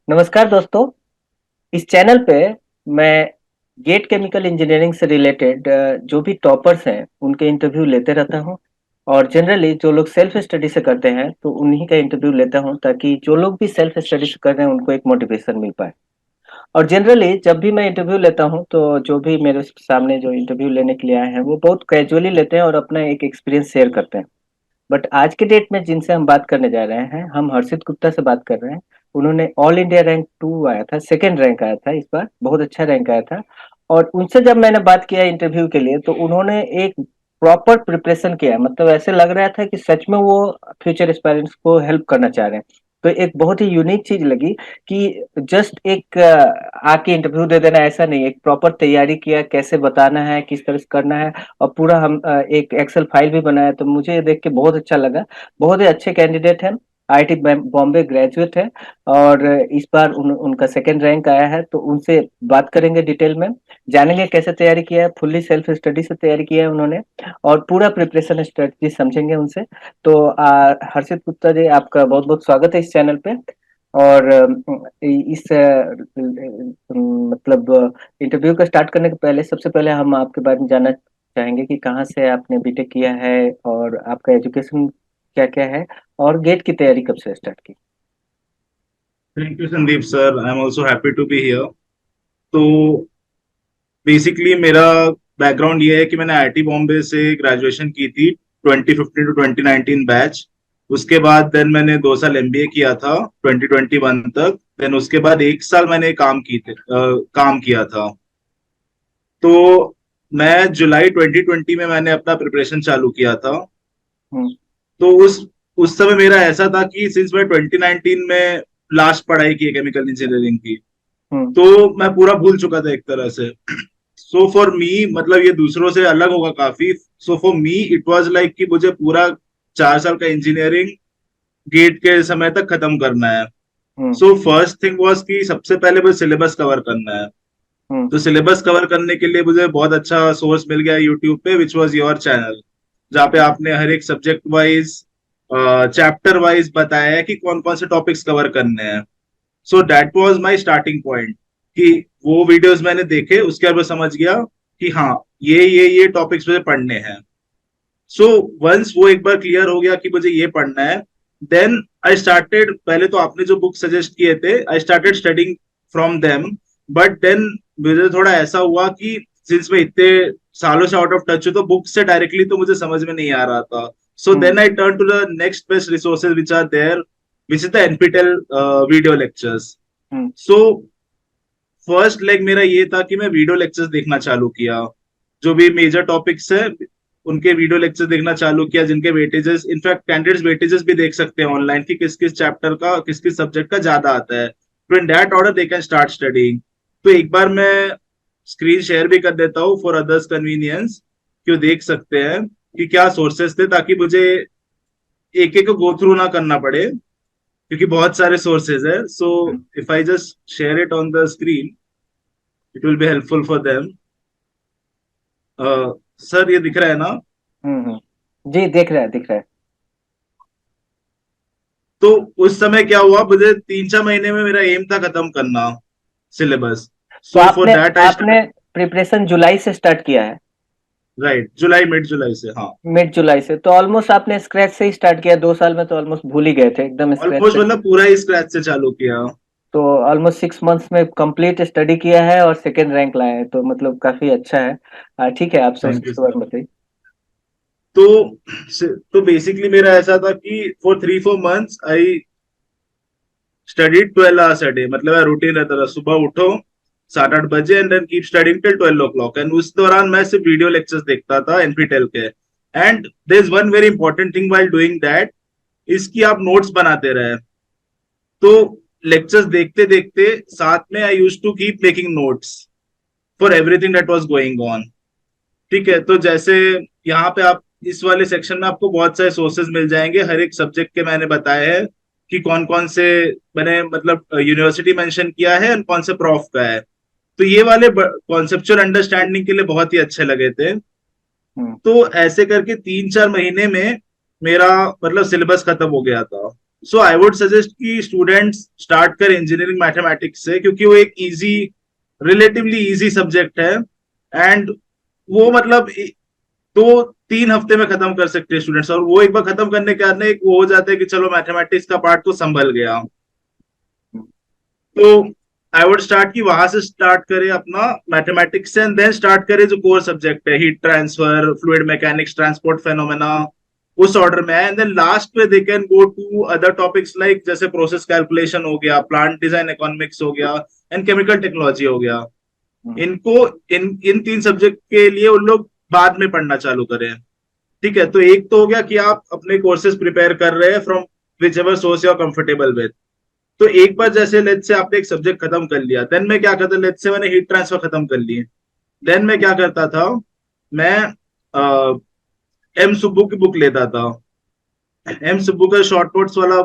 नमस्कार दोस्तों। इस चैनल पे मैं गेट केमिकल इंजीनियरिंग से रिलेटेड जो भी टॉपर्स हैं उनके इंटरव्यू लेते रहता हूँ। और जनरली जो लोग सेल्फ स्टडी से करते हैं तो उन्हीं का इंटरव्यू लेता हूँ, ताकि जो लोग भी सेल्फ स्टडी से कर रहे हैं उनको एक मोटिवेशन मिल पाए। और जनरली जब भी मैं इंटरव्यू लेता हूँ तो जो भी मेरे सामने जो इंटरव्यू लेने के लिए आए हैं वो बहुत कैजुअली लेते हैं और अपना एक एक्सपीरियंस शेयर करते हैं। बट आज के डेट में जिनसे हम बात करने जा रहे हैं, हम हर्षित गुप्ता से बात कर रहे हैं। उन्होंने ऑल इंडिया रैंक 2 आया था, सेकंड रैंक आया था, इस बार बहुत अच्छा रैंक आया था। और उनसे जब मैंने बात किया इंटरव्यू के लिए तो उन्होंने एक प्रॉपर प्रिपरेशन किया, मतलब ऐसे लग रहा था कि सच में वो फ्यूचर एस्पायरेंट्स को हेल्प करना चाह रहे हैं। तो एक बहुत ही यूनिक चीज लगी कि जस्ट एक आके इंटरव्यू दे देना ऐसा नहीं, एक प्रॉपर तैयारी किया, कैसे बताना है, किस तरह से करना है। और पूरा हम एक एक्सेल फाइल भी बनाया, तो मुझे ये देख के बहुत अच्छा लगा। बहुत ही अच्छे कैंडिडेट हैं। आईआईटी बॉम्बे ग्रेजुएट है। और इस बार उनका सेकंड रैंक आया है, तो उनसे बात करेंगे डिटेल में। जानेंगे कैसे तैयारी किया है, फुल्ली सेल्फ स्टडी से तैयारी किया है उन्होंने। और पूरा प्रिपरेशन स्ट्रेटजी समझेंगे उनसे। तो हर्षित गुप्ता जी, आपका बहुत बहुत स्वागत है इस चैनल पे। और इस मतलब इंटरव्यू का स्टार्ट करने के पहले सबसे पहले हम आपके बारे में जानना चाहेंगे कि कहाँ से आपने बीटेक किया है और आपका एजुकेशन क्या क्या है, और गेट की तैयारी कब से स्टार्ट की। Thank you Sandeep sir, I am also happy to be here. तो बेसिकली मेरा बैकग्राउंड ये है कि मैंने आईआईटी बॉम्बे से ग्रेजुएशन की थी 2015 टू 2019 बैच। उसके बाद देन मैंने 2 साल एमबीए किया था 2021 तक। देन उसके बाद 1 साल मैंने काम किया था। तो मैं जुलाई 2020 में मैंने अपना प्रिपरेशन चालू किया था। हम्म। तो उस समय मेरा ऐसा था कि सिंस मैं 2019 में लास्ट पढ़ाई की है केमिकल इंजीनियरिंग की, हम्म। तो मैं पूरा भूल चुका था एक तरह से। सो फॉर मी, मतलब ये दूसरों से अलग होगा काफी। So for me it was like कि मुझे पूरा 4 साल का इंजीनियरिंग गेट के समय तक खत्म करना है। हम्म। सो फर्स्ट थिंग वाज कि सबसे पहले मुझे सिलेबस कवर करना है। हम्म। तो सिलेबस कवर करने के लिए मुझे बहुत अच्छा सोर्स मिल गया यूट्यूब पे, विच वाज योर चैनल, जहाँ पे आपने हर एक सब्जेक्ट वाइज, चैप्टर वाइज बताया है कि कौन कौन से टॉपिक्स कवर करने हैं। So that was my starting point, कि वो वीडियोस मैंने देखे, उसके बाद मैं समझ गया कि हाँ, ये टॉपिक्स मुझे पढ़ने हैं। सो वंस वो एक बार क्लियर हो गया कि मुझे ये पढ़ना है, देन आई स्टार्टेड। पहले तो आपने जो बुक सजेस्ट किए थे, I started studying from them. But then मुझे थोड़ा ऐसा हुआ कि सिंस मैं इतने सालों से आउट ऑफ टच हूँ, तो बुक से डायरेक्टली तो मुझे समझ में नहीं आ रहा था। So hmm. Then I turn to the next best resources which are there, which is the NPTEL video lectures. Hmm. So first leg मेरा ये था कि मैं वीडियो लेक्चर्स देखना चालू किया। जो भी मेजर टॉपिक्स है उनके वीडियो लेक्चर्स देखना चालू किया, जिनके वेटेजेस, इनफैक्ट कैंडिडेट्स वेटेजेस भी देख सकते हैं ऑनलाइन कि किस किस चैप्टर का, किस किस सब्जेक्ट का ज्यादा आता है। तो in that order they can start studying. तो एक बार मैं स्क्रीन शेयर भी कर देता हूँ फॉर अदर्स कन्वीनियंस, कि वो देख सकते हैं कि क्या सोर्सेस थे, ताकि मुझे एक एक को गो थ्रू ना करना पड़े, क्योंकि बहुत सारे सोर्सेज है। So hmm. If I just share it on the screen, it will be helpful for them. Sir, ये दिख रहा है ना? जी, देख रहा है, दिख रहा है। तो उस समय क्या हुआ, मुझे 3-4 महीने में मेरा एम था खत्म करना सिलेबस। तो सो फॉर आपने दैट आई स्टार्ट। आपने प्रिपरेशन जुलाई से स्टार्ट किया है। राइट, जुलाई, मिड जुलाई से, हाँ। मिड जुलाई से तो ऑलमोस्ट आपने स्क्रैच से ही स्टार्ट किया, 2 साल में तो ऑलमोस्ट भूल ही गए थे एकदम स्क्रैच ऑलमोस्ट से। मतलब पूरा ही स्क्रैच से चालू किया। तो ऑलमोस्ट 6 मंथ्स में कंप्लीट स्टडी किया है और सेकेंड रैंक लाया है, तो मतलब काफी अच्छा है। ठीक है, आप थैंक यू सोर्सेस के सर। बारे में बताइए। तो तो बेसिकली मेरा ऐसा था कि for 3-4 months I study 12 hours a day. मतलब रूटीन रहता था, सुबह उठो 7-8 बजे and then keep studying till 12 o'clock। And उस दौरान मैं सिर्फ वीडियो लेक्चर्स देखता था एनपीटेल के। And there is one very important thing while doing that, इसकी आप नोट्स बनाते रहे। तो लेक्चर्स देखते देखते साथ में I use to keep making notes for everything that was going on. ठीक है, तो जैसे यहाँ पे आप इस वाले सेक्शन में आपको बहुत सारे सोर्सेज मिल जाएंगे, हर एक सब्जेक्ट के मैंने बताया है कि कौन कौन से, मैंने मतलब यूनिवर्सिटी मेंशन किया है और कौन से प्रॉफ का है। तो ये वाले कॉन्सेप्चुअल अंडरस्टैंडिंग के लिए बहुत ही अच्छे लगे थे। हम्म। तो ऐसे करके 3-4 महीने में मेरा मतलब सिलेबस खत्म हो गया था। सो आई वुड सजेस्ट कि स्टूडेंट्स स्टार्ट कर इंजीनियरिंग मैथमेटिक्स से, क्योंकि वो एक इजी, रिलेटिवली इजी सब्जेक्ट है। एंड वो मतलब 2-3 हफ्ते में खत्म कर सकते हैं स्टूडेंट्स, और वो एक बार खत्म करने के बाद एक वो हो जाता है कि चलो मैथमेटिक्स का पार्ट तो संभल गया। तो आई वुड स्टार्ट कि वहां से स्टार्ट करें अपना मैथमेटिक्स से, एंड देन स्टार्ट करें जो कोर सब्जेक्ट है, heat transfer, fluid mechanics, transport phenomena, उस ऑर्डर में है। एंड देन लास्ट में they can go to other topics like जैसे प्रोसेस कैलकुलेशन हो गया, प्लांट डिजाइन इकोनॉमिक्स हो गया, एंड केमिकल टेक्नोलॉजी हो गया। इनको इन इन 3 सब्जेक्ट के लिए उन लोग बाद में पढ़ना चालू करें। ठीक है, तो एक तो हो गया कि आप अपने कोर्सेज प्रिपेयर कर रहे हैं from whichever source you are comfortable with. तो एक बार जैसे लेट से आपने एक सब्जेक्ट खत्म कर लिया, देन मैं क्या करता, लेट से मैंने हीट ट्रांसफर खत्म कर लिए, देन मैं क्या करता था, मैं एम सुब्बू की बुक लेता था। एम सुब्बू का शॉर्ट नोट्स वाला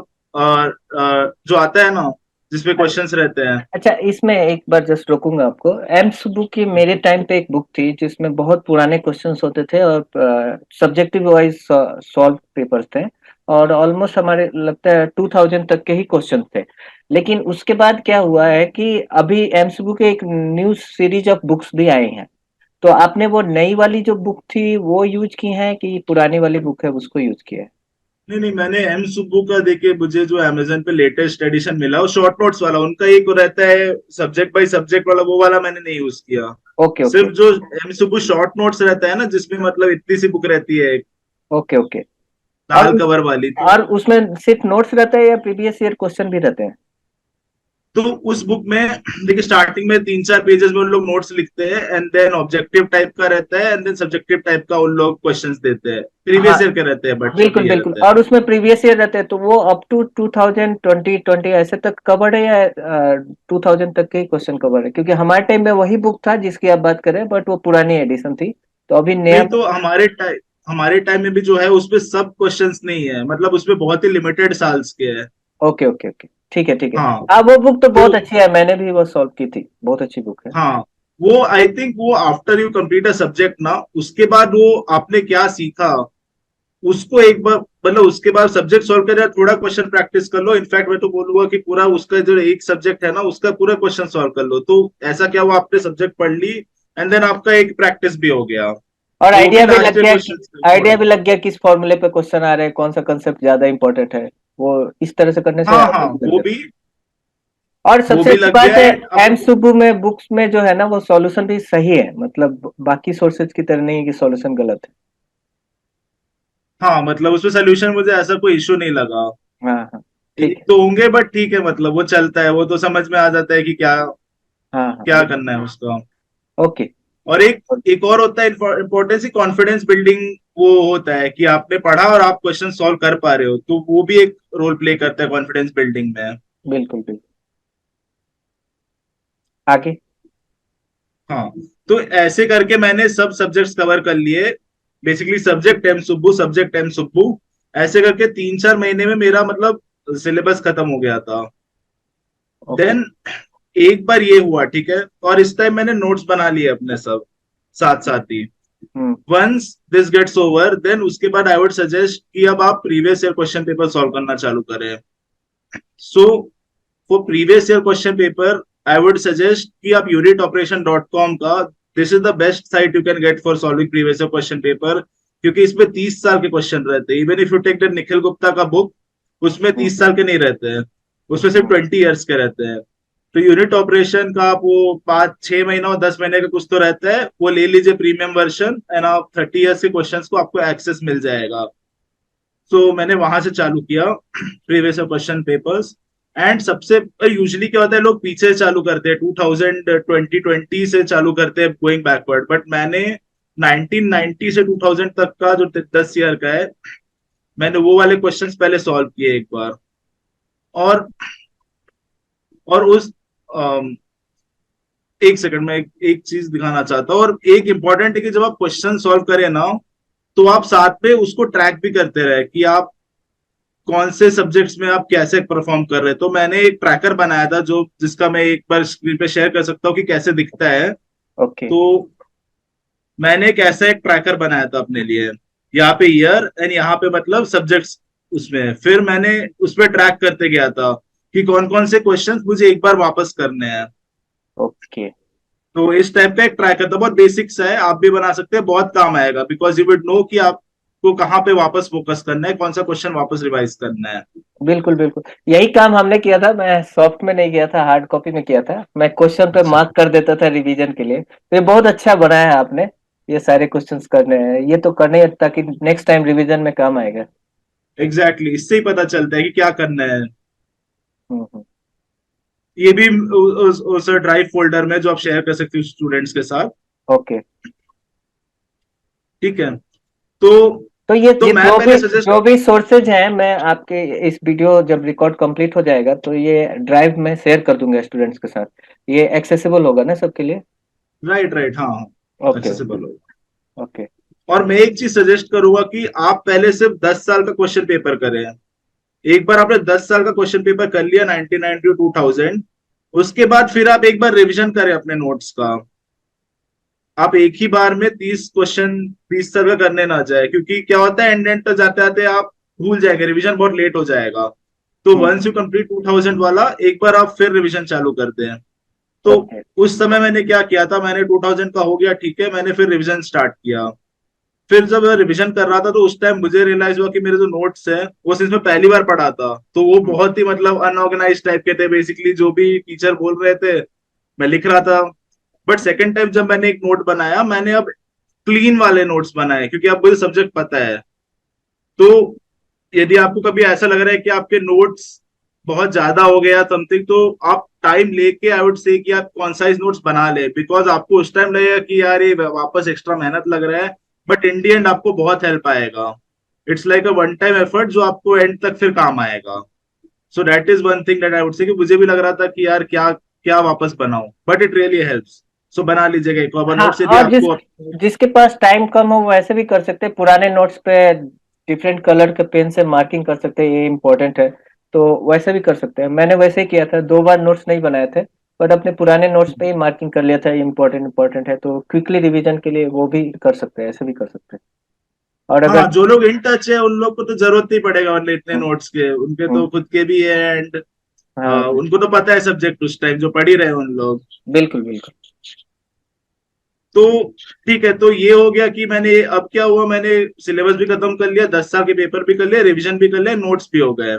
जो आता है ना, जिसपे क्वेश्चंस रहते हैं। अच्छा, इसमें एक बार जस्ट रोकूंगा आपको। एम्स बुक की मेरे टाइम पे एक बुक थी जिसमें बहुत पुराने क्वेश्चंस होते थे और सब्जेक्टिव वाइज सॉल्व पेपर्स थे, और ऑलमोस्ट हमारे लगता है 2000 तक के ही क्वेश्चन थे। लेकिन उसके बाद क्या हुआ है कि अभी एम्स बुक के एक न्यू सीरीज ऑफ बुक्स भी आई हैं। तो आपने वो नई वाली जो बुक थी वो यूज की है कि पुरानी वाली बुक है उसको यूज किया है? नहीं नहीं, मैंने एम सुब्बू का देखिए, मुझे जो अमेजन पे लेटेस्ट एडिशन मिला वो शॉर्ट नोट्स वाला, उनका एक रहता है सब्जेक्ट बाय सब्जेक्ट वाला, वो वाला मैंने नहीं यूज किया। Okay okay. सिर्फ जो एम सुब्बू शॉर्ट नोट्स रहता है ना, जिसमें मतलब इतनी सी बुक रहती है, एक ओके ओके। और लाल कवर वाली, तो और उसमें सिर्फ नोट्स रहता है या प्रीवियस ईयर क्वेश्चन भी रहते हैं? तो उस बुक में देखिए स्टार्टिंग में 3-4 पेजेस में उन लोग नोट्स लिखते हैं, एंड देन ऑब्जेक्टिव टाइप का रहता है, एंड देन सब्जेक्टिव टाइप का उन लोग क्वेश्चंस देते हैं, हाँ, प्रीवियस ईयर के रहते हैं, बट जो बिल्कुल भी ये बिल्कुल। रहते हैं। और उसमें प्रीवियस ईयर रहते हैं तो वो अप टू 2020 ऐसे तक कवर्ड है या 2000 तक के ही क्वेश्चन कवर्ड है? क्योंकि हमारे टाइम में वही बुक था जिसकी आप बात कर रहे हैं, बट वो पुरानी एडिशन थी। तो अभी नया नहीं, तो हमारे टाइम में भी जो है उसपे सब क्वेश्चंस नहीं है, मतलब उसपे बहुत ही लिमिटेड साल्स के हैं। ओके ओके ओके, ठीक है ठीक है। हाँ, हाँ, वो बुक तो तो बहुत अच्छी है, मैंने भी वो सॉल्व की थी, बहुत अच्छी बुक है। हाँ, वो आई थिंक वो after you complete a subject ना, उसके बाद वो आपने क्या सीखा उसको एक बार, मतलब उसके बाद सब्जेक्ट सॉल्व कर, थोड़ा क्वेश्चन प्रैक्टिस कर लो। इनफैक्ट मैं तो बोलूंगा कि पूरा उसका जो एक सब्जेक्ट है ना, उसका पूरा क्वेश्चन सॉल्व कर लो, तो ऐसा क्या, वो आपने सब्जेक्ट पढ़ ली, एंड देन आपका एक प्रैक्टिस भी हो गया, और वो भी आइडिया भी लास्ट लग ईयर गया कि क्वेश्चन आइडिया थोड़ा। भी लग गया किस फॉर्मूले पे क्वेश्चन आ रहे हैं, कौन सा कंसेप्ट ज्यादा इंपॉर्टेंट है। वो इस तरह से करने से हाँ हाँ, आइडिया भी लग वो जाता भी है। और वो सबसे भी अच्छी लग बात गया है, एंड अब। एम सुब्बू में बुक्स में जो है ना वो सॉल्यूशन भी सही है, मतलब बाकी सोर्सेज की तरह नहीं है कि सॉल्यूशन गलत है। हाँ, मतलब उसमें सोल्यूशन मुझे ऐसा कोई इश्यू नहीं लगा। हाँ हाँ, ठीक एक है। तो होंगे बट ठीक है, मतलब वो चलता है, वो तो समझ में आ जाता है कि क्या हाँ हाँ, क्या करना है उसका। ओके। और एक एक और होता है इम्पोर्टेंस, कॉन्फिडेंस बिल्डिंग। वो होता है कि आपने पढ़ा और आप क्वेश्चन सॉल्व कर पा रहे हो, तो वो भी एक रोल प्ले करता है कॉन्फिडेंस बिल्डिंग में। बिल्कुल बिल्कुल। आगे। हाँ, तो ऐसे करके मैंने सब सब्जेक्ट्स कवर कर लिए, बेसिकली सब्जेक्ट एम सुब्बू। ऐसे करके 3-4 महीने में मेरा मतलब सिलेबस खत्म हो गया था। ओके। देन एक बार ये हुआ, ठीक है, और इस टाइम मैंने नोट्स बना लिए अपने सब, साथ साथ ही। Hmm. Once this gets over, then उसके बाद आई वुड सजेस्ट कि अब आप previous year question paper solve करना चालू करें। So for previous year question paper I would suggest कि आप unitoperation.com का, this is the best site you can get for solving previous year question paper, क्योंकि इसमें 30 साल के क्वेश्चन रहते हैं। Even if you take the Nikhil Gupta का बुक, उसमें हम्म। 30 साल के नहीं रहते हैं, उसमें सिर्फ हम्म। 20 ईयर्स के रहते हैं। तो यूनिट ऑपरेशन का आप वो 5-6 महीना और 10 महीने का कुछ तो रहता है, वो ले लीजिए प्रीमियम वर्जन, एंड आप 30 ईयर्स के क्वेश्चंस को आपको एक्सेस मिल जाएगा। तो मैंने वहां से चालू किया प्रीवियस क्वेश्चन पेपर्स। एंड सबसे यूजली क्या होता है, लोग पीछे से चालू करते हैं, 2020 से चालू करते हैं गोइंग बैकवर्ड, बट मैंने 1990 से 2000 तक का जो 10 ईयर का है, मैंने वो वाले क्वेश्चंस पहले सॉल्व किए एक बार। और उस एक सेकंड में एक चीज दिखाना चाहता हूँ, और एक इंपॉर्टेंट है कि जब आप क्वेश्चन सॉल्व करें ना, तो आप साथ में उसको ट्रैक भी करते रहे कि आप कौन से सब्जेक्ट्स में आप कैसे परफॉर्म कर रहे हैं। तो मैंने एक ट्रैकर बनाया था, जो जिसका मैं एक बार स्क्रीन पे शेयर कर सकता हूँ कि कैसे दिखता है। ओके। तो मैंने एक ऐसा एक ट्रैकर बनाया था अपने लिए, यहाँ पे ईयर एंड यहाँ पे मतलब सब्जेक्ट्स उसमें फिर मैंने उसमें ट्रैक करते गया था कि कौन कौन से क्वेश्चंस मुझे एक बार वापस करने हैं। ओके। तो इस टाइप का एक ट्रैकर था, बहुत बेसिक्स है, आप भी बना सकते हैं, बहुत काम आएगा, बिकॉज यू वुड नो कि आपको कहाँ पे वापस फोकस करना है, कौन सा क्वेश्चन वापस रिवाइज करना है। बिल्कुल बिल्कुल, यही काम हमने किया था। मैं सॉफ्ट में नहीं किया था, हार्ड कॉपी में किया था। मैं क्वेश्चन पे अच्छा। मार्क कर देता था रिवीजन के लिए। तो ये बहुत अच्छा बनाया है आपने। ये सारे क्वेश्चंस करने हैं, ये तो करने हैं ताकि नेक्स्ट टाइम रिवीजन में काम आएगा। एग्जैक्टली exactly, इससे ही पता चलता है कि क्या करना है। हम्म। ये भी उस ड्राइव फोल्डर में जो आप शेयर कर सकते हो स्टूडेंट्स के साथ। ओके। ठीक है। तो तो ये तो ये मैं पहले सजेस्ट। जो भी सोर्सेज हैं, मैं आपके इस वीडियो जब रिकॉर्ड कंप्लीट हो जाएगा तो ये ड्राइव में शेयर कर दूंगा स्टूडेंट्स के साथ। ये एक्सेसिबल होगा ना सबके लिए? राइट राइट, हाँ। ओके। एक्सेसिबल हो। ओके। और मैं एक चीज सजेस्ट करूंगा कि आप पहले सिर्फ 10 साल का क्वेश्चन पेपर करें। एक बार आपने 10 साल का क्वेश्चन पेपर कर लिया 1990 टू 2000, उसके बाद फिर आप एक बार रिवीजन करें अपने नोट्स का। आप एक ही बार में 30 क्वेश्चन 20 साल का करने ना जाए, क्योंकि क्या होता है एंड एंड तक जाते जाते आप भूल जाएंगे, रिवीजन बहुत लेट हो जाएगा। तो वंस हम्म। यू कंप्लीट 2000 वाला, एक बार आप फिर रिवीजन चालू कर दें। तो ओके। उस समय मैंने क्या किया था, मैंने 2000 का हो गया ठीक है, मैंने फिर रिवीजन स्टार्ट किया। फिर जब मैं रिवीजन कर रहा था तो उस टाइम मुझे रियलाइज हुआ कि मेरे जो नोट्स है वो सिर्फ मैं पहली बार पढ़ा था, तो वो हम्म। बहुत ही मतलब अनऑर्गेनाइज टाइप के थे। बेसिकली जो भी टीचर बोल रहे थे मैं लिख रहा था। बट सेकेंड टाइम जब मैंने एक नोट बनाया, मैंने अब क्लीन वाले नोट्स बनाए, क्योंकि अब मुझे सब्जेक्ट पता है। तो यदि आपको कभी ऐसा लग रहा है कि आपके नोट्स बहुत ज्यादा हो गया समथिंग, तो आप टाइम लेके आई वुड से कि आप कॉन्साइज नोट्स बना ले, बिकॉज आपको उस टाइम लगेगा कि यार ये वापस एक्स्ट्रा मेहनत लग रहा है, बट इन दी एंड आपको बहुत हेल्प आएगा। It's like a one time effort जो आपको एंड तक फिर काम आएगा। So that is one thing that I would say, कि मुझे भी लग रहा था कि यार क्या क्या वापस बनाऊं, बट इट रियली हेल्प्स। सो बना लीजिएगा एक और हाँ, नोट्स यदि और आपको। जिसके पास टाइम कम हो वो ऐसे भी कर सकते हैं। पुराने नोट्स पे डिफरेंट कलर के पेन से मार्किंग कर सकते हैं, ये इम्पोर्टेंट है। तो वैसे भी कर सकते हैं। मैंने वैसे ही किया था, 2 बार नोट्स नहीं बनाए थे। बट अपने पुराने नोट्स पे ही मार्किंग कर लिया था, इम्पोर्टेंट इम्पोर्टेंट है तो क्विकली रिवीजन के लिए वो भी कर सकते हैं, ऐसे भी कर सकते हैं। और हाँ, अगर जो लोग इन टच है उन लोग को तो जरूरत नहीं पड़ेगा, मतलब इतने हम्म। नोट्स के, उनके हम्म। तो खुद के भी है एंड हाँ, उनको तो पता है सब्जेक्ट उस टाइम, जो पढ़ ही रहे हैं उन लोग। बिल्कुल बिल्कुल। तो ठीक है, तो ये हो गया कि मैंने अब क्या हुआ, मैंने सिलेबस भी खत्म कर लिया, 10 साल के पेपर भी कर लिया, रिवीजन भी कर लिया, नोट्स भी हो गए।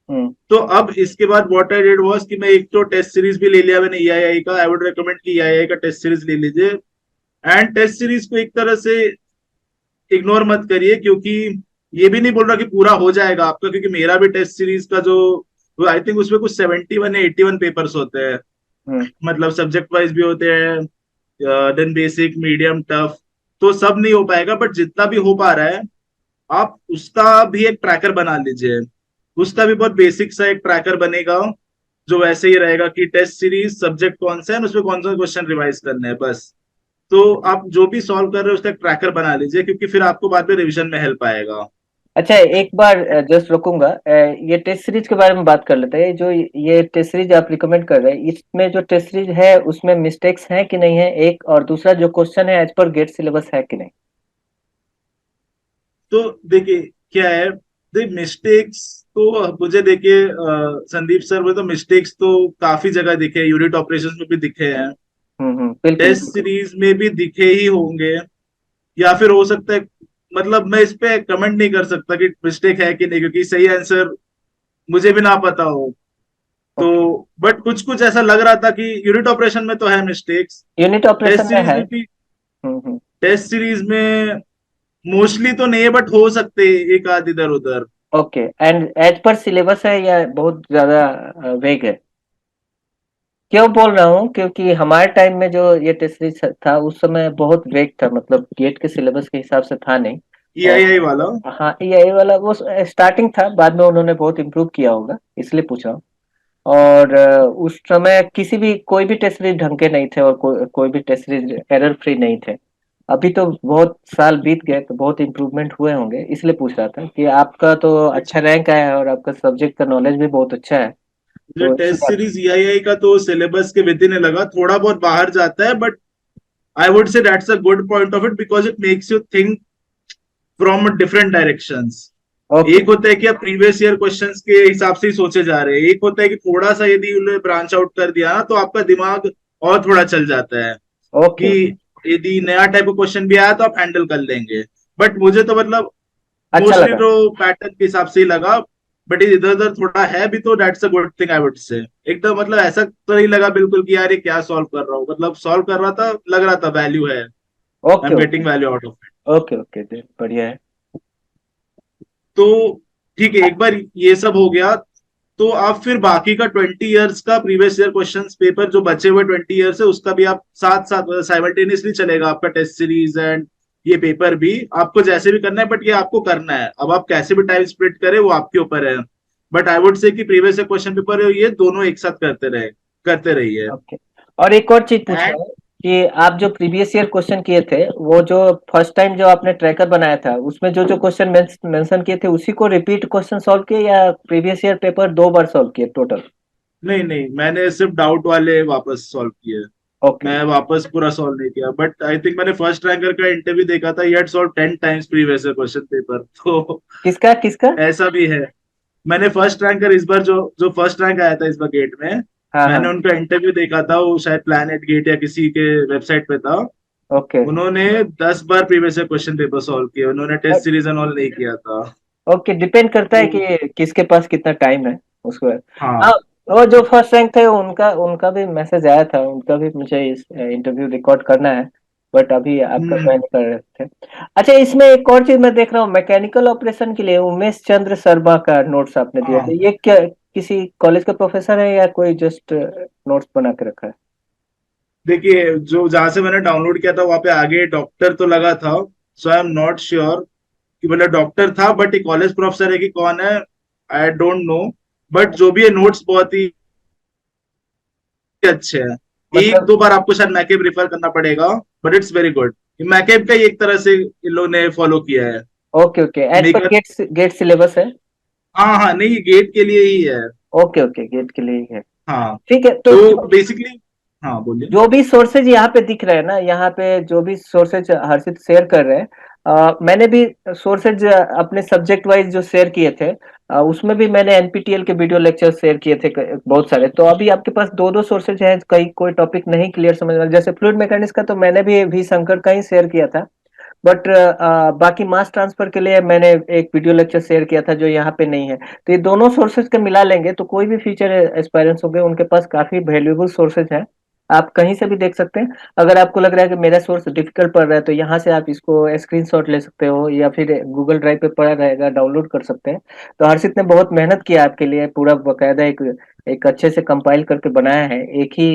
हम्म। तो अब इसके बाद व्हाट आई डिड वाज कि मैं एक तो टेस्ट सीरीज भी ले लिया मैंने ईआईआई का। आई वुड रिकमेंड कि ईआईआई का टेस्ट सीरीज ले लीजिए। एंड टेस्ट सीरीज को एक तरह से इग्नोर मत करिए, क्योंकि ये भी नहीं बोल रहा कि पूरा हो जाएगा आपका, क्योंकि मेरा भी टेस्ट सीरीज का जो आई थिंक उसमें कुछ 71 या 81 पेपर्स होते हैं, हम्म। मतलब सब्जेक्ट वाइज भी होते हैं, देन बेसिक मीडियम टफ। तो सब नहीं हो पाएगा, बट जितना भी हो पा रहा है आप उसका भी एक ट्रैकर बना लीजिए। उसका भी बहुत बेसिक सा एक ट्रैकर बनेगा, जो वैसे ही रहेगा कि टेस्ट सीरीज सब्जेक्ट कौन सा है और उसमें कौन सा क्वेश्चन रिवाइज करना है बस। तो आप जो भी सॉल्व कर रहे हो उसका एक ट्रैकर बना लीजिए, क्योंकि फिर आपको बाद में रिवीजन में हेल्प आएगा। अच्छा, एक बार जस्ट रुकूंगा। ये टेस्ट सीरीज के बारे में बात कर लेते हैं। जो ये टेस्ट सीरीज आप रिकमेंड कर रहे हैं, इसमें जो टेस्ट सीरीज है उसमें मिस्टेक्स हैं कि नहीं है, एक, और दूसरा जो क्वेश्चन है एज पर गेट सिलेबस है कि नहीं? तो देखिए क्या है, देख मिस्टेक्स तो मुझे देखिए संदीप सर, वो तो मिस्टेक्स तो काफी जगह दिखे, यूनिट ऑपरेशंस में भी दिखे हैं, बिल्कुल टेस्ट बिल्कुल। सीरीज में भी दिखे ही होंगे, या फिर हो सकता है, मतलब मैं इस पे कमेंट नहीं कर सकता कि मिस्टेक है कि नहीं, क्योंकि सही आंसर मुझे भी ना पता हो। तो ओके। बट कुछ कुछ ऐसा लग रहा था कि यूनिट ऑपरेशन में तो है मिस्टेक्स। यूनिट टेस्ट ऑपरेशन में सीरीज है। में भी, टेस्ट सीरीज में मोस्टली तो नहीं है, बट हो सकते एक आध इधर उधर। Okay, and as per syllabus है या बहुत ज्यादा वेग है? क्यों बोल रहा हूँ, क्योंकि हमारे टाइम में जो ये टेस्ट सीरीज था उस समय बहुत वेग था, मतलब गेट के सिलेबस के हिसाब से था नहीं। ईआईआई और वाला। हाँ, ये वाला वो स्टार्टिंग था, बाद में उन्होंने बहुत इम्प्रूव किया होगा, इसलिए पूछा हूँ। और उस समय किसी भी कोई भी टेस्ट सीरीज ढंग के नहीं थे, और कोई भी टेस्ट सीरीज एरर फ्री नहीं थे। अभी तो बहुत साल बीत गए तो बहुत इम्प्रूवमेंट हुए होंगे, इसलिए पूछ रहा था कि आपका तो अच्छा रैंक आया है और आपका सब्जेक्ट का नॉलेज भी बहुत अच्छा है। मुझे तो इसी टेस्ट बात। सीरीज ईआईआई का तो सिलेबस के विद इन लगा, थोड़ा बहुत बाहर जाता है, but I would say that's a good point of it, because it makes you think from different directions. Okay. एक होता है कि आप प्रीवियस ईयर क्वेश्चंस के हिसाब से ही सोचे जा रहे हैं, एक होता है कि थोड़ा सा यदि उन्होंने ब्रांच आउट कर दिया ना तो आपका दिमाग और थोड़ा चल जाता है ओके कि ओके। यदि नया टाइप का क्वेश्चन भी आया तो आप हैंडल कर लेंगे। बट मुझे तो मतलब अच्छा मोस्टली लगा। तो पैटर्न के हिसाब से ही लगा। बट इधर उधर थोड़ा है भी तो that's a good thing I would say. एकदम मतलब ऐसा तो नहीं लगा बिल्कुल कि यार ये क्या सॉल्व कर रहा हूँ, मतलब सॉल्व कर रहा था, लग रहा था वैल्यू है, I okay am okay. Getting value out of. Okay okay, बढ़िया है। तो ठीक है, एक बार ये सब हो गया तो आप फिर बाकी का 20 इयर्स का प्रीवियस ईयर क्वेश्चंस पेपर जो बचे हुए 20 इयर्स है उसका भी आप साथ साथ साइमल्टेनियसली चलेगा, आपका टेस्ट सीरीज एंड ये पेपर भी आपको जैसे भी करना है, बट ये आपको करना है। अब आप कैसे भी टाइम स्प्लिट करें वो आपके ऊपर है। बट आई वुड से कि प्रीवियस ईयर क्वेश्चन पेपर ये दोनों एक साथ करते रहिए। ओके। और एक और चीज पूछना एंड है कि आप जो प्रीवियस ईयर क्वेश्चन किए थे, वो जो फर्स्ट टाइम जो आपने ट्रैकर बनाया था, उसमें जो जो क्वेश्चन मेंशन किए थे उसी को रिपीट क्वेश्चन सॉल्व किए, या प्रीवियस ईयर पेपर 2 बार सॉल्व किए टोटल? नहीं नहीं, मैंने सिर्फ डाउट वाले वापस सॉल्व किए। ओके। मैं वापस पूरा सॉल्व नहीं किया, बट आई थिंक मैंने फर्स्ट रैंकर का इंटरव्यू देखा था, he had solve 10 times previous question paper. तो किसका किसका? ऐसा भी है। मैंने फर्स्ट रैंकर इस बार जो जो फर्स्ट रैंक आया था इस बार गेट में, हाँ हाँ। मैंने उनका इंटरव्यू देखा था, वो शायद प्लैनेट गेट या किसी के वेबसाइट पे था। ओके। उन्होंने 10 बार प्रीवियस क्वेश्चन पेपर सॉल्व किए, उन्होंने टेस्ट सीरीज एंड ऑल नहीं किया था। ओके, डिपेंड करता है तो कि किसके पास कितना टाइम है उसको। हाँ। हाँ। वो जो फर्स्ट रैंक थे उनका उनका भी मैसेज आया था, उनका भी मुझे इस इंटरव्यू रिकॉर्ड करना है, बट अभी आपका हम्म। ज्वाइन कर रहे थे। अच्छा, इसमें एक और चीज मैं देख रहा हूँ, मैकेनिकल ऑपरेशन के लिए उमेश चंद्र शर्मा का नोट्स आपने दिया था, हाँ ये क्या किसी कॉलेज का प्रोफेसर है या कोई जस्ट नोट्स बना के रखा है? देखिए, जो जहां से मैंने डाउनलोड किया था वहां पे आगे डॉक्टर तो लगा था, सो आई एम नॉट श्योर कि मतलब डॉक्टर था, बट ये कॉलेज प्रोफेसर है कि कौन है आई डोंट नो। बट जो भी है नोट्स बहुत ही अच्छे हैं। एक मतलब। दो बार आपको शायद मैकेब रिफर करना पड़ेगा, बट इट्स वेरी गुड। मैकेब का ही एक तरह से इन लोगों ने फॉलो किया है। Okay okay, as per maker. GATE syllabus है। हाँ हाँ, नहीं गेट के लिए ही है। ओके ओके, गेट के लिए ही है। हाँ। ठीक है, तो तो बेसिकली, हाँ बोलिए। जो भी सोर्सेज यहाँ पे दिख रहे हैं ना, यहाँ पे जो भी सोर्सेज हर्षित शेयर कर रहे हैं, मैंने भी सोर्सेज अपने सब्जेक्ट वाइज जो शेयर किए थे, उसमें भी मैंने एनपीटीईएल के वीडियो लेक्चर शेयर किए थे बहुत सारे। तो अभी आपके पास दो दो सोर्सेज हैं, कई कोई टॉपिक नहीं क्लियर समझ में, जैसे फ्लूइड मैकेनिक्स का तो मैंने भी शंकर का ही शेयर किया था। बट बाकी मास ट्रांसफर के लिए मैंने एक वीडियो लेक्चर शेयर किया था जो यहाँ पे नहीं है। तो ये दोनों सोर्सेज का मिला लेंगे तो कोई भी फ्यूचर एस्पायरेंट्स होंगे उनके पास काफी वैल्यूएबल सोर्सेज हैं। आप कहीं से भी देख सकते हैं। अगर आपको लग रहा है कि मेरा सोर्स डिफिकल्ट पड़ रहा है तो यहाँ से आप इसको स्क्रीनशॉट ले सकते हो, या फिर गूगल ड्राइव पे पड़ा रहेगा, डाउनलोड कर सकते हैं। तो हर्षित ने बहुत मेहनत किया आपके लिए, पूरा बकायदा एक एक अच्छे से कंपाइल करके बनाया है। एक ही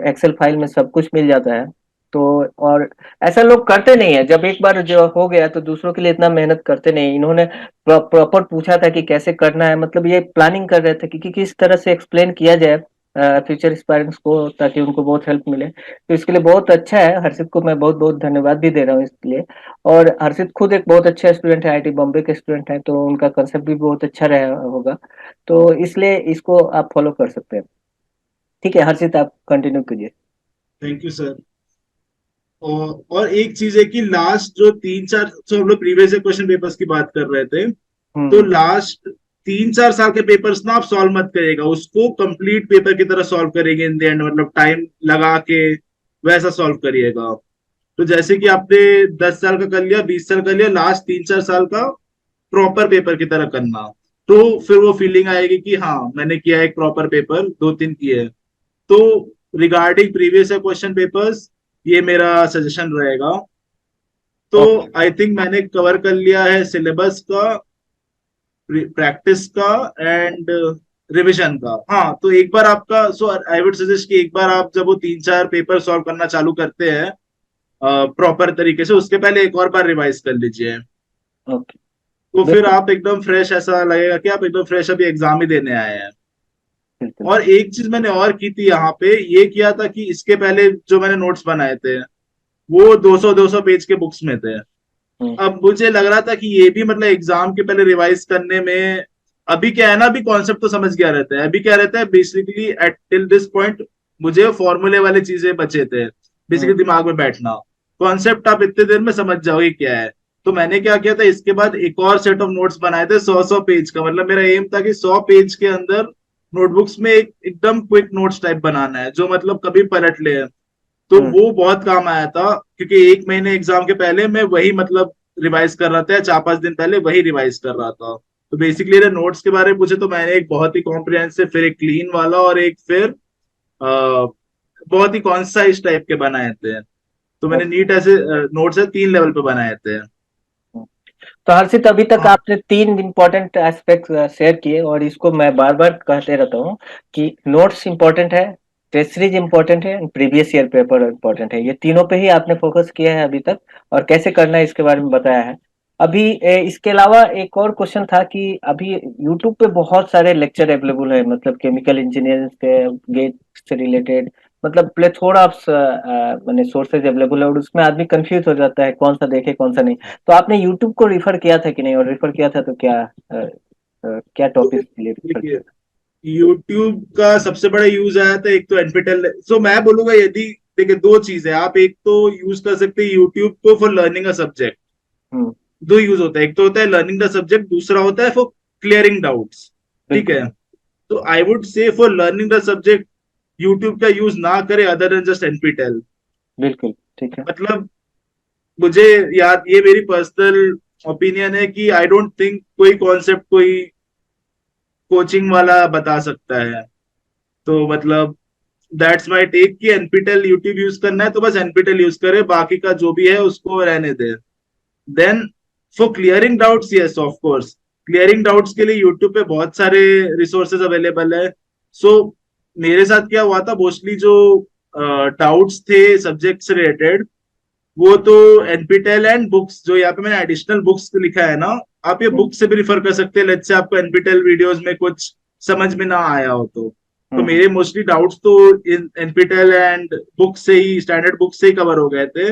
एक्सेल फाइल में सब कुछ मिल जाता है। तो और ऐसा लोग करते नहीं है, जब एक बार जो हो गया तो दूसरों के लिए इतना मेहनत करते नहीं। इन्होंने प्रॉपर पूछा था कि कैसे करना है, मतलब ये प्लानिंग कर रहे थे कि किस तरह से एक्सप्लेन किया जाए फ्यूचर एस्पायरेंट्स को, ताकि उनको बहुत हेल्प मिले। तो इसके लिए बहुत अच्छा है, हर्षित को मैं बहुत बहुत धन्यवाद भी दे रहा हूँ इसके लिए। और हर्षित खुद एक बहुत अच्छा स्टूडेंट है, आईआईटी बॉम्बे के स्टूडेंट है, तो उनका कंसेप्ट भी बहुत अच्छा रहा होगा। तो इसलिए इसको आप फॉलो कर सकते हैं। ठीक है हर्षित, आप कंटिन्यू कीजिए। Thank you sir. और एक चीज है कि लास्ट जो 3 4, तो हम लोग प्रीवियस क्वेश्चन पेपर्स की बात कर रहे थे, तो हम्म। लास्ट 3 4 साल के पेपर्स ना आप सॉल्व मत करिएगा, उसको कंप्लीट पेपर की तरह सॉल्व करेंगे इन द एंड, मतलब टाइम लगा के वैसा सॉल्व करिएगा। तो जैसे कि आपने 10 साल का कर लिया, 20 साल कर लिया, लास्ट 3 4 साल का प्रॉपर पेपर की तरह करना। तो फिर वो फीलिंग आएगी कि हाँ मैंने किया एक प्रॉपर पेपर, 2 3 किए। तो रिगार्डिंग प्रीवियस क्वेश्चन पेपर्स ये मेरा सजेशन रहेगा। तो ओके। आई थिंक मैंने कवर कर लिया है सिलेबस का, प्रैक्टिस का एंड रिवीजन का। हाँ, तो एक बार आपका, सो आई वुड सजेस्ट कि एक बार आप जब वो 3 4 पेपर सॉल्व करना चालू करते हैं प्रॉपर तरीके से, उसके पहले एक और बार रिवाइज कर लीजिए। ओके। तो फिर बिल्कुल आप एकदम फ्रेश, ऐसा लगेगा कि आप एकदम फ्रेश अभी एग्जाम ही देने आए हैं। बिल्कुल। और एक चीज मैंने और की थी यहाँ पे, ये किया था कि इसके पहले जो मैंने नोट्स बनाए थे वो 200 पेज के बुक्स में थे। हम्म अब मुझे लग रहा था कि ये भी मतलब एग्जाम के पहले रिवाइज करने में, अभी क्या है ना, अभी कॉन्सेप्ट तो समझ गया रहता है, अभी क्या रहता है basically at till this point मुझे फॉर्मूले वाले चीजें बचे थे, हम्म। बेसिकली दिमाग में बैठना। कॉन्सेप्ट आप इतने देर में समझ जाओगे क्या है। तो मैंने क्या किया था, इसके बाद एक और सेट ऑफ नोट्स बनाए थे 100 पेज का। मतलब मेरा एम था कि 100 पेज के अंदर नोटबुक्स में एक एकदम क्विक नोट्स टाइप बनाना है, जो मतलब कभी पलट ले। तो हम्म। वो बहुत काम आया था, क्योंकि एक महीने एग्जाम के पहले मैं वही मतलब रिवाइज कर रहा था, या 4-5 दिन पहले वही रिवाइज कर रहा था। तो बेसिकली अगर नोट्स के बारे में पूछे तो मैंने एक बहुत ही कॉम्प्रिहेंसिव, फिर एक क्लीन वाला, और एक फिर बहुत ही कॉन्साइज टाइप के बनाए थे। तो मैंने ओके। नीट ऐसे नोट्स है 3 लेवल पे बनाए थे। तो हर्षित, अभी तक हाँ। आपने तीन इंपॉर्टेंट एस्पेक्ट शेयर किए, और इसको मैं बार बार कहते रहता हूँ कि नोट्स इंपॉर्टेंट है, टेस्ट सीरीज इंपॉर्टेंट है, प्रीवियस ईयर पेपर इंपॉर्टेंट है। ये तीनों पे ही आपने फोकस किया है अभी तक, और कैसे करना है इसके बारे में बताया है। अभी इसके अलावा एक और क्वेश्चन था कि अभी यूट्यूब पे बहुत सारे लेक्चर अवेलेबल है, मतलब केमिकल इंजीनियरिंग के, गेट से रिलेटेड, मतलब प्लेथोरा ऑफ मैंने सोर्सेज अवेलेबल है, और उसमें आदमी कंफ्यूज हो जाता है कौन सा देखे कौन सा नहीं। तो आपने यूट्यूब को रिफर किया था कि नहीं, और रिफर किया था तो क्या क्या तो टॉपिक के लिए रिफर देखिए, किया? यूट्यूब का सबसे बड़ा यूज आया था, एक तो एनपीटेल। सो मैं बोलूंगा, यदि देखिए दो चीज है, आप एक तो यूज कर सकते हैं यूट्यूब को फॉर लर्निंग अ सब्जेक्ट। हम्म। दो यूज होता है, एक तो होता है लर्निंग द सब्जेक्ट, दूसरा होता है फॉर क्लियरिंग डाउट्स। ठीक बिल्कुल। है। तो I would say for learning the subject YouTube का यूज ना करे अदर देन जस्ट एनपीटेल। बिल्कुल ठीक है। मतलब मुझे याद, ये मेरी पर्सनल ओपिनियन है कि आई डोंट थिंक कोई कॉन्सेप्ट कोई कोचिंग वाला बता सकता है। तो मतलब दैट्स माय टेक कि एनपीटेल यूट्यूब यूज करना है तो बस एनपीटेल यूज करे, बाकी का जो भी है उसको रहने दे। Then for clearing doubts, yes of course, clearing doubts के लिए यूट्यूब पे बहुत सारे रिसोर्सेज अवेलेबल है। सो मेरे साथ क्या हुआ था, मोस्टली जो डाउट्स थे सब्जेक्ट से रिलेटेड, वो तो एनपीटेल एंड बुक्स, जो यहाँ पे मैंने एडिशनल बुक्स लिखा है ना, आप ये हम्म। बुक से भी रिफर कर सकते हैं। लेट्स से आपको एनपीटेल वीडियोस में कुछ समझ में ना आया हो तो हम्म। मेरे मोस्टली डाउट्स तो इन एनपीटेल एंड बुक से ही, स्टैंडर्ड बुक से ही कवर हो गए थे।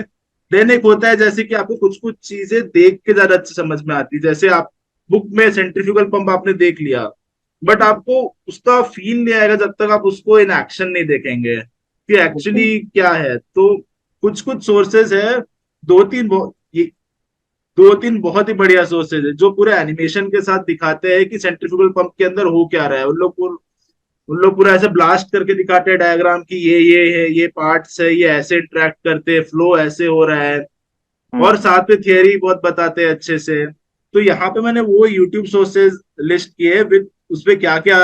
देन एक होता है जैसे कि आपको कुछ कुछ चीजें देख के ज्यादा अच्छे समझ में आती, जैसे आप बुक में सेंट्रीफ्यूगल पंप आपने देख लिया, बट आपको उसका फील नहीं आएगा जब तक आप उसको इन एक्शन नहीं देखेंगे कि बिल्कुल। एक्चुअली क्या है। तो कुछ कुछ सोर्सेज है, दो तीन ये दो तीन बहुत ही बढ़िया सोर्सेज है जो पूरे एनिमेशन के साथ दिखाते हैं कि सेंट्रीफ्यूगल पंप के अंदर हो क्या रहा है। उन लोग पूरा ऐसे ब्लास्ट करके दिखाते हैं डायग्राम की, ये है, ये पार्ट्स है, ये ऐसे इंटरेक्ट करते हैं, फ्लो ऐसे हो रहा है, हम्म। और साथ में थियरी बहुत बताते हैं अच्छे से। तो यहाँ पे मैंने वो यूट्यूब सोर्सेज लिस्ट किए विद उसपे क्या क्या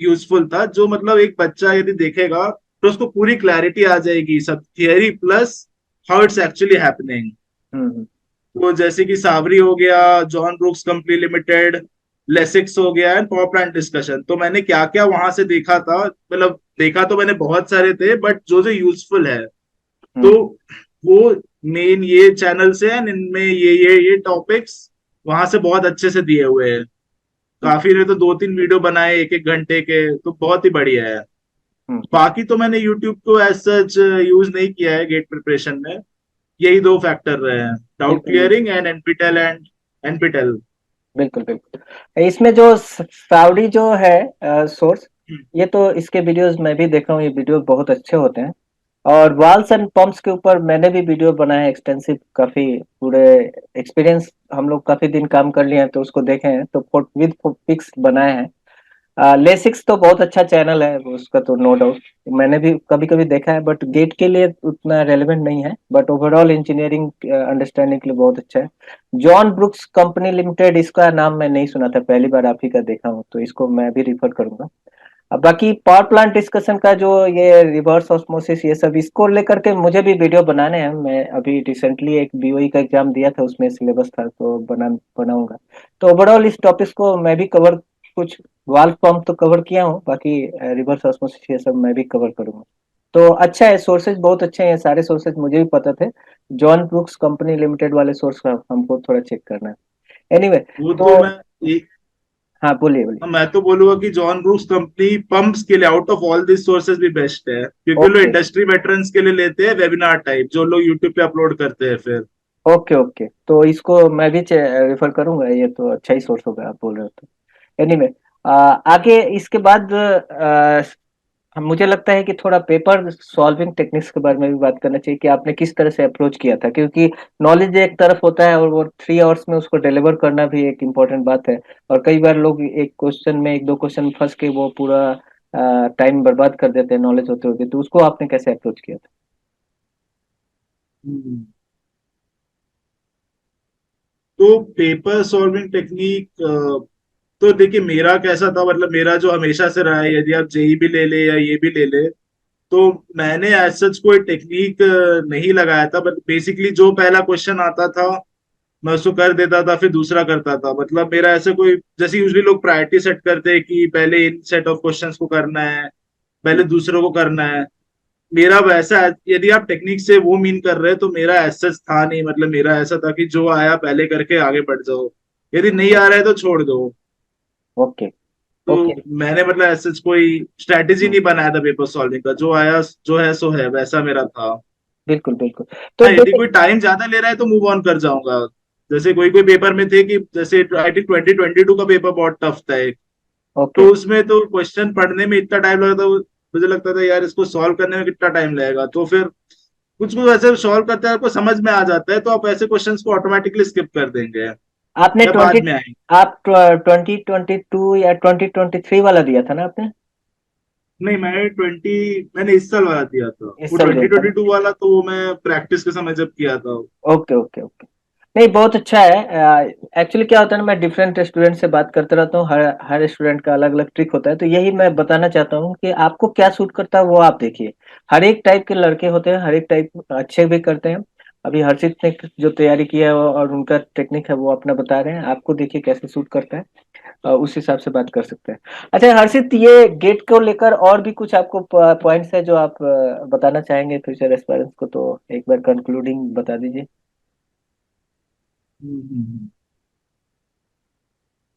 यूजफुल था, जो मतलब एक बच्चा यदि देखेगा तो उसको पूरी क्लैरिटी आ जाएगी, सब theory plus how it's actually happening. Hmm. तो जैसे कि सावरी हो गया, जॉन ब्रुक्स कंपनी लिमिटेड, लेसिक्स हो गया, एंड पावर प्लांट डिस्कशन। तो मैंने क्या क्या वहां से देखा था, मतलब देखा तो मैंने बहुत सारे थे, बट जो जो यूजफुल है, तो हम्म। वो मेन ये चैनल्स हैं, इनमें ये टॉपिक्स वहां से बहुत अच्छे से दिए हुए हैं। हम्म। काफी ने तो 2-3 वीडियो बनाए 1-1 घंटे के, तो बहुत ही बढ़िया है। हम्म। बाकी तो मैंने यूट्यूब को एज सच यूज नहीं किया है गेट प्रिपरेशन में। यही दो फैक्टर रहे हैं, डाउट बिल्कुल। Clearing and NPTEL and NPTEL. बिल्कुल। बिल्कुल, इसमें जो साउडी जो है सोर्स, ये तो इसके वीडियोस मैं भी देखा हूँ, ये वीडियो बहुत अच्छे होते हैं। और वाल्स एंड पंप्स के ऊपर मैंने भी वीडियो बनाए हैं एक्सटेंसिव, काफी पूरे एक्सपीरियंस, हम लोग काफी दिन काम कर लिए हैं तो उसको देखे हैं, तो विद पिक्स बनाए हैं। लेसिक्स तो बहुत अच्छा चैनल है उसका, तो नो डाउट मैंने भी कभी कभी देखा है, बट गेट के लिए उतना रेलेवेंट नहीं है, बट ओवरऑल इंजीनियरिंग अंडरस्टैंडिंग के लिए बहुत अच्छा है। जॉन ब्रुक्स कंपनी लिमिटेड, इसका नाम मैं नहीं सुना था, पहली बार आप ही का देखा हूँ, तो इसको मैं भी रिफर करूंगा। अब बाकी पावर प्लांट डिस्कशन का जो ये रिवर्स ऑस्मोसिस, ये सब इसको लेकर के मुझे भी वीडियो बनाने हैं। मैं अभी रिसेंटली एक बीओई का एग्जाम दिया था, उसमें सिलेबस था, तो बनाऊंगा। तो ओवरऑल इस टॉपिक्स को मैं भी कवर, कुछ वाल्व पंप तो कवर किया हूँ, बाकी रिवर्स ऑस्मोसिस ये सब मैं भी कवर करूंगा। तो अच्छा है, सोर्सेज बहुत अच्छे हैं, सारे सोर्सेज मुझे भी पता थे। जॉन ब्रुक्स कंपनी लिमिटेड वाले सोर्स का हमको थोड़ा चेक करना है। एनीवे वो तो तो मैं एक हाँ, बोलिए बोलिए। मैं तो बोलूंगा कि जॉन ब्रूक्स कंपनी पंप्स के लिए out of all this sources भी बेस्ट है, क्योंकि लोग ओके। इंडस्ट्री वेटरन्स के लिए लेते हैं वेबिनार टाइप, जो लोग यूट्यूब पे अपलोड करते हैं फिर। ओके। ओके, तो इसको मैं भी रेफर करूंगा, ये तो अच्छा ही सोर्स होगा आप बोल रहे हो तो। एनीवे, आगे इसके बाद मुझे लगता है कि थोड़ा पेपर सॉल्विंग टेक्निक्स के बारे में भी बात करना चाहिए कि आपने किस तरह से अप्रोच किया था, क्योंकि नॉलेज एक तरफ होता है और वो 3 आवर्स में उसको डिलीवर करना भी एक इम्पोर्टेंट बात है। और कई बार लोग एक क्वेश्चन में, एक दो क्वेश्चन फंस के वो पूरा टाइम बर्बाद कर देते हैं नॉलेज होते होते। तो उसको आपने कैसे अप्रोच किया था? हम्म। तो पेपर सॉल्विंग टेक्निक, तो देखिए मेरा कैसा था, मतलब मेरा जो हमेशा से रहा है, यदि आप जेई भी ले ले या ये भी ले ले, तो मैंने एज सच कोई टेक्निक नहीं लगाया था, बट बेसिकली जो पहला क्वेश्चन आता था मैं उसको कर देता था, फिर दूसरा करता था। मतलब मेरा ऐसे कोई, जैसे यूजली लोग प्रायोरिटी सेट करते हैं कि पहले इन सेट ऑफ क्वेश्चंस को करना है, पहले दूसरों को करना है। मेरा वैसा, यदि आप टेक्निक से वो मीन कर रहे हैं, तो मेरा ऐसा था नहीं। मतलब मेरा ऐसा था कि जो आया पहले करके आगे बढ़ जाओ, यदि नहीं आ रहा है तो छोड़ दो। ओके। तो ओके। मैंने मतलब ऐसा कोई स्ट्रैटेजी नहीं बनाया था पेपर सॉल्विंग का, जो आया जो है सो है, वैसा मेरा था। बिल्कुल बिल्कुल। तो हाँ, यदि जैसे। कोई टाइम ज्यादा ले रहा है तो मूव ऑन कर जाऊंगा। जैसे कोई कोई पेपर में थे कि, जैसे आई थिंक 2022 का पेपर बहुत टफ था एक, ओके। तो उसमें तो क्वेश्चन पढ़ने में इतना टाइम लगा था, मुझे लगता था यार इसको सॉल्व करने में कितना टाइम लगेगा। तो फिर कुछ कुछ ऐसे सॉल्व करते हैं, आपको समझ में आ जाता है, तो आप ऐसे क्वेश्चंस को ऑटोमेटिकली स्किप कर देंगे आपने या ट्वेंटी बाद में आएंगे। आप 2022 या 2023 वाला दिया था ना आपने? नहीं, मैंने इस साल वाला दिया था। इस वो साल दिया ट्वेंटी था ट्वेंटी ना? टू वाला तो वो मैं प्रैक्टिस के समय जब किया था। Okay okay okay. नहीं, बहुत अच्छा है। एक्चुअली क्या होता है ना, मैं डिफरेंट स्टूडेंट से बात करते रहता हूँ, हर हर स्टूडेंट का अलग अलग ट्रिक होता है। तो यही मैं बताना चाहता हूँ कि आपको क्या सूट करता है वो आप देखिए। हर एक टाइप के लड़के होते हैं, हर एक टाइप अच्छे भी करते हैं। अभी हर्षित ने जो तैयारी की है और उनका टेक्निक है वो अपना बता रहे हैं, आपको देखिए कैसे सूट करता है। उस हिसाब से बात कर सकते हैं। अच्छा हर्षित, ये गेट को लेकर और भी कुछ आपको पॉइंट्स है जो आप बताना चाहेंगे फ्यूचर एस्पायरेंट्स को? तो एक बार कंक्लूडिंग बता दीजिए। हम्म।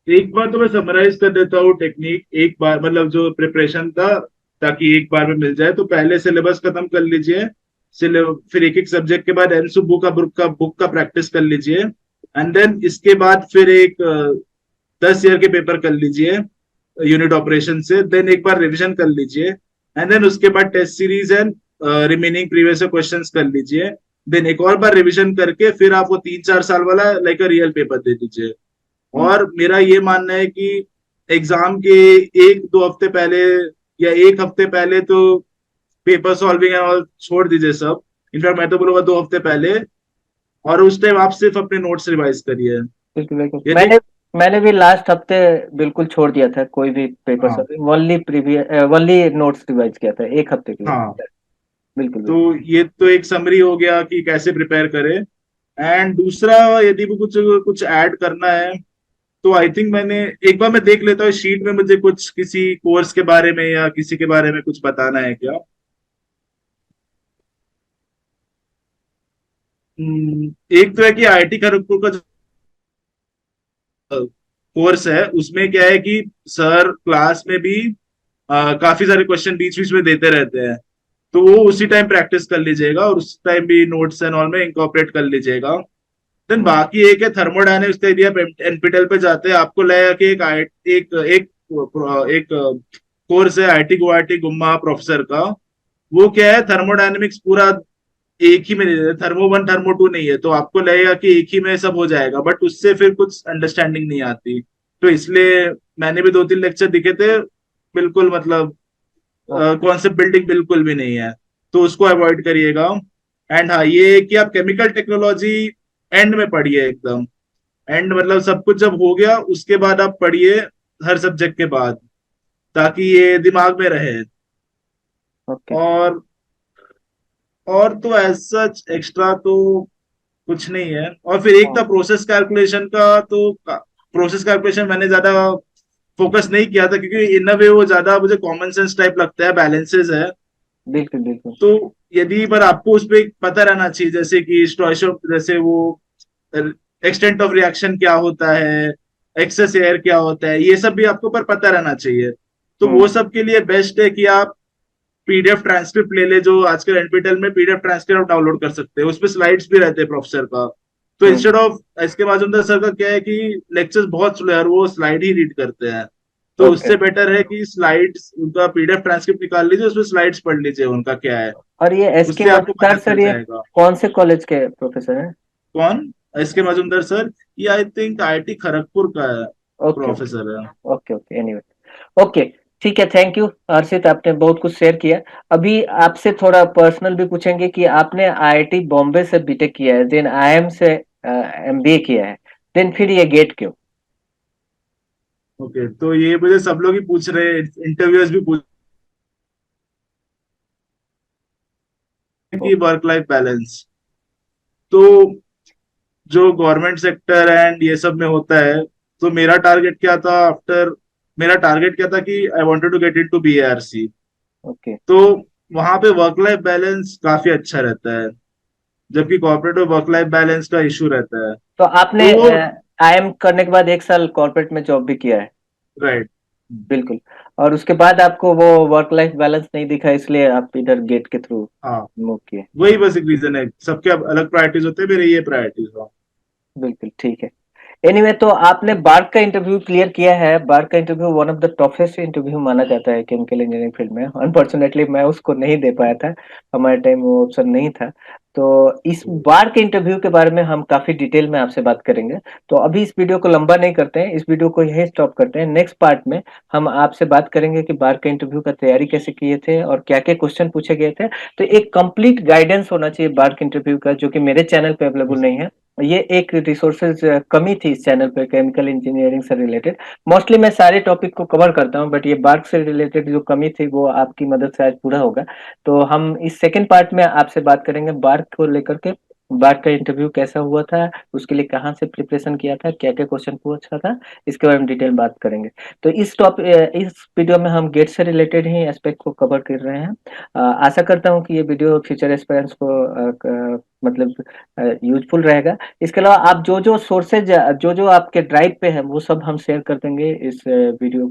एक बार तो मैं समराइज कर देता हूँ टेक्निक, एक बार मतलब जो प्रिपरेशन था, ताकि एक बार में मिल जाए। तो पहले सिलेबस खत्म कर लीजिए, फिर एक एक सब्जेक्ट के बाद एनसु बुक का प्रैक्टिस कर लीजिए। एंड देन इसके बाद फिर एक 10 ईयर के पेपर कर लीजिए यूनिट ऑपरेशन से। देन एक बार रिवीजन कर लीजिए, एंड देन उसके बाद test series and remaining previous questions कर लीजिए। देन एक और बार रिवीजन करके फिर आप वो 3-4 साल वाला लाइक अ रियल पेपर दे दीजिए। हम्म। और मेरा ये मानना है कि एग्जाम के 1-2 हफ्ते पहले या एक हफ्ते पहले तो पेपर सॉल्विंग एंड ऑल छोड़ दीजिए सब। इनफैक्ट मैं तो बोलूंगा 2 हफ्ते पहले। और उस टाइम आप सिर्फ अपने नोट्स रिवाइज करिए। बिल्कुल बिल्कुल। यदि मैंने भी लास्ट हफ्ते बिल्कुल छोड़ दिया था कोई भी पेपर हाँ, सब, only previous only notes revise किया था एक हफ्ते के लिए। हाँ, बिल्कुल तो बिल्कुल। ये तो एक समरी हो गया कि कैसे प्रिपेयर करें। एंड दूसरा, यदि भी कुछ कुछ ऐड करना है, तो आई थिंक मैंने एक बार मैं देख लेता हूँ शीट में, मुझे कुछ किसी कोर्स के बारे में या किसी के बारे में कुछ बताना है क्या। एक तो है कि आईआईटी खड़गपुर का कोर्स है, उसमें क्या है कि सर क्लास में भी काफी सारे क्वेश्चन बीच बीच में देते रहते हैं। तो वो उसी टाइम प्रैक्टिस कर लीजिएगा, और उस टाइम भी नोट्स एंड ऑल में इंकॉर्पोरेट कर लीजिएगा। देन हम्म। बाकी एक है थर्मोडायनेमिक्स का। यदि आप एनपीटेल पे जाते हैं, आपको लगेगा कि एक एक कोर्स है आईटी गुवाहाटी गुम्मा प्रोफेसर का। वो क्या है, थर्मोडायनेमिक्स पूरा एक ही में दे देते, थर्मो वन थर्मो टू नहीं है, तो आपको लगेगा कि एक ही में सब हो जाएगा, बट उससे फिर कुछ अंडरस्टैंडिंग नहीं आती। तो इसलिए मैंने भी 2-3 लेक्चर दिखे थे, बिल्कुल मतलब ओके। कॉन्सेप्ट बिल्डिंग बिल्कुल भी नहीं है। तो उसको अवॉइड करिएगा। एंड हाँ, ये है कि आप केमिकल टेक्नोलॉजी एंड में पढ़िए एकदम। एंड मतलब सब कुछ जब हो गया उसके बाद आप पढ़िए, हर सब्जेक्ट के बाद, ताकि ये दिमाग में रहे। ओके। और और तो एज सच एक्स्ट्रा तो कुछ नहीं है। और फिर एक था प्रोसेस कैलकुलेशन का, तो प्रोसेस कैलकुलेशन मैंने ज्यादा फोकस नहीं किया था, क्योंकि इन अ वे वो ज्यादा मुझे कॉमन सेंस टाइप लगता है, बैलेंसेस है। बिल्कुल बिल्कुल। तो यदि पर आपको उस पर पता रहना चाहिए, जैसे कि स्टोइशो, जैसे वो एक्सटेंट ऑफ रिएक्शन क्या होता है, एक्सेस एयर क्या होता है, ये सब भी आपको पर पता रहना चाहिए। तो वो हम्म। सब के लिए बेस्ट है कि आप पीडीएफ ट्रांसक्रिप्ट ले ले, जो आजकल एनपीटेल में पीडीएफ ट्रांसक्रिप्ट आप डाउनलोड कर सकते हैं, उसमें स्लाइड्स भी रहते हैं प्रोफेसर का। तो हम्म। इंस्टेड ऑफ, इसके माजूमदार सर का क्या है कि लेक्चर्स बहुत स्लो है और वो स्लाइड ही रीड करते हैं। तो ओके। उससे बेटर है कि स्लाइड्स, उनका पीडीएफ ट्रांसक्रिप्ट निकाल लीजिए, उसमें स्लाइड्स पढ़ लीजिए उनका क्या है, और ये एस के उससे आपको मजुमदार पता सर, चल ये जाएगा। कौन से कॉलेज के प्रोफेसर हैं? कौन? एस के मजुमदार सर? ये आई थिंक आईआईटी खड़गपुर का है, ओके ओके। प्रोफेसर है। Okay okay, anyway. ओके, ठीक है, थैंक यू हर्षित, आपने बहुत कुछ शेयर किया। अभी आपसे थोड़ा पर्सनल भी पूछेंगे कि आपने आईआईटी बॉम्बे से बीटेक किया है, देन आईएम से एमबीए किया है, देन फिर ये गेट क्यों? ओके, तो ये मुझे सब लोग ही पूछ रहे हैं, इंटरव्यूअर्स भी पूछ रहे हैं ओ- कि वर्क लाइफ बैलेंस, तो जो गवर्नमेंट सेक्टर एंड ये सब में होता है, तो मेरा टारगेट क्या था आफ्टर, मेरा टारगेट क्या था कि I wanted to get into BARC. Okay, तो वहां पे वर्क लाइफ बैलेंस काफी अच्छा रहता है, जबकि कॉर्पोरेट में वर्क लाइफ बैलेंस का इशू रहता है। तो आपने तो वो, आईएम करने के बाद 1 साल कॉर्पोरेट में जॉब भी किया है? राइट, बिल्कुल। और उसके बाद आपको वो वर्क लाइफ बैलेंस नहीं दिखा, इसलिए आप इधर गेट के थ्रू हाँ, मूव किए? वही बस एक रीजन है, सबके अब अलग प्रायोरिटीज होते हैं, मेरे ये प्रायोरिटीज था। बिल्कुल ठीक है। एनीवे, तो आपने बार्क का इंटरव्यू क्लियर किया है। बार्क का interview one of the toughest interview माना जाता है केमिकल इंजीनियरिंग फील्ड में। अनफॉर्चुनेटली मैं उसको नहीं दे पाया था, हमारे टाइम वो ऑप्शन नहीं था। तो इस बार के इंटरव्यू के बारे में हम काफी डिटेल में आपसे बात करेंगे। तो अभी इस वीडियो को लंबा नहीं करते हैं, इस वीडियो को यहीं स्टॉप करते हैं। नेक्स्ट पार्ट में हम आपसे बात करेंगे कि बार के इंटरव्यू का तैयारी कैसे किए थे और क्या क्या क्वेश्चन पूछे गए थे। तो एक कंप्लीट गाइडेंस होना चाहिए बार के इंटरव्यू का, जो कि मेरे चैनल पे अवेलेबल नहीं है। ये एक रिसोर्सेज कमी थी इस चैनल पे केमिकल इंजीनियरिंग से रिलेटेड। मोस्टली मैं सारे टॉपिक को कवर करता हूँ, बट ये बार्क से रिलेटेड जो कमी थी वो आपकी मदद से आज पूरा होगा। तो हम इस सेकंड पार्ट में आपसे बात करेंगे बार्क को लेकर के। बार्क का इंटरव्यू कैसा हुआ था, उसके लिए कहाँ से प्रिपरेशन किया था, क्या क्या क्वेश्चन पूछा था, इसके बारे में डिटेल बात करेंगे। तो इस वीडियो में हम गेट से रिलेटेड ही एस्पेक्ट को कवर कर रहे हैं। आशा करता हूँ कि ये वीडियो फ्यूचर एस्पिरेंट्स को मतलब यूजफुल रहेगा। इसके अलावा आप जो जो सोर्सेज, जो जो आपके ड्राइव पे है, वो सब हम शेयर कर देंगे इस वीडियो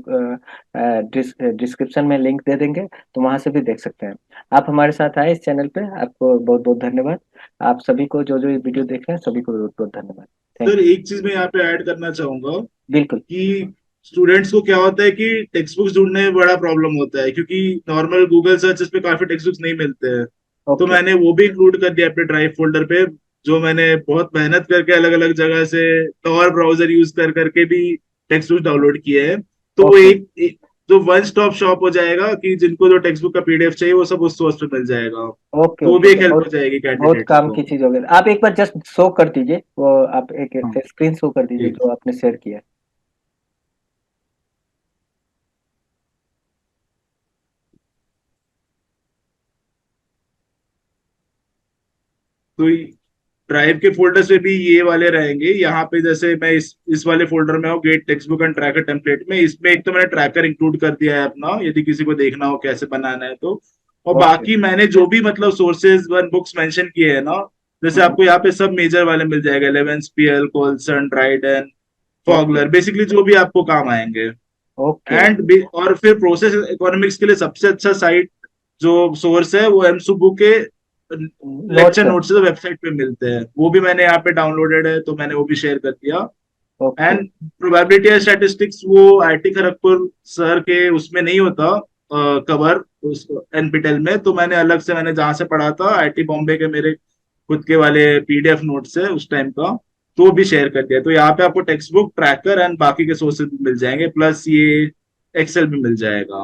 डिस्क्रिप्शन में लिंक दे देंगे, तो वहां से भी देख सकते हैं। आप हमारे साथ आए इस चैनल पे, आपको बहुत बहुत धन्यवाद। आप सभी को जो जो ये वीडियो देख रहे हैं सभी को बहुत बहुत धन्यवाद। Thank sir you. एक चीज मैं यहाँ पे ऐड करना चाहूंगा बिल्कुल। कि स्टूडेंट्स को क्या होता है कि टेक्स्ट बुक्स ढूंढने में बड़ा प्रॉब्लम होता है, क्योंकि नॉर्मल गूगल सर्चेस पे काफी टेक्स्ट बुक्स नहीं मिलते हैं। तो ओके। मैंने वो भी इंक्लूड कर दिया अपने ड्राइव फोल्डर पे, जो मैंने बहुत मेहनत करके अलग अलग जगह से tor ब्राउजर यूज कर करके भी टेक्स्ट बुक डाउनलोड किए हैं। तो वो ओके एक जो वन स्टॉप शॉप हो जाएगा कि जिनको जो टेक्स्ट बुक का पीडीएफ चाहिए वो सब उस सोर्स पे मिल जाएगा। ओके तो वो ओके भी ओके, एक हेल्प हो बहुत जाएगी बहुत कैंडिडेट्स काम को। की चीज हो गई। आप एक बार जस्ट शो कर दीजिए वो, आप एक हाँ, स्क्रीन शो कर दीजिए ठीक। जो आपने शेयर किया है। तो ड्राइव के फोल्डर्स में भी ये वाले रहेंगे। यहाँ पे जैसे मैं इस वाले फोल्डर में हूँ, gate text book and tracker template में, इसमें एक तो मैंने ट्रैकर इंक्लूड कर दिया है अपना, यदि किसी को देखना हो कैसे बनाना है तो। और ओके। बाकी मैंने जो भी मतलब सोर्सेज वन बुक्स मेंशन किए हैं ना, जैसे हम्म। आपको यहाँ पे सब मेजर वाले मिल जाएगा, Levenspiel, Coulson, Dryden, okay Fogler, basically जो भी आपको काम आएंगे। Okay okay. एंड और फिर प्रोसेस इकोनॉमिक्स के लिए सबसे अच्छा साइट जो सोर्स है वो एम सुब्बू के नोट्स लेक्चर है। नोट्स वेबसाइट पे मिलते हैं, वो भी मैंने यहाँ पे डाउनलोडेड है, तो मैंने वो भी शेयर कर दिया। Okay and probability and statistics वो आईटी खड़गपुर सर के उसमें नहीं होता कवर, उस एनपीटेल में, तो मैंने अलग से, मैंने जहाँ से पढ़ा था आईटी बॉम्बे के मेरे खुद के वाले पीडीएफ नोट्स है उस टाइम का, तो वो भी शेयर कर दिया। तो यहाँ पे आपको टेक्स्ट बुक, ट्रैकर एंड बाकी के सोर्सेज भी मिल जाएंगे, प्लस ये एक्सेल भी मिल जाएगा।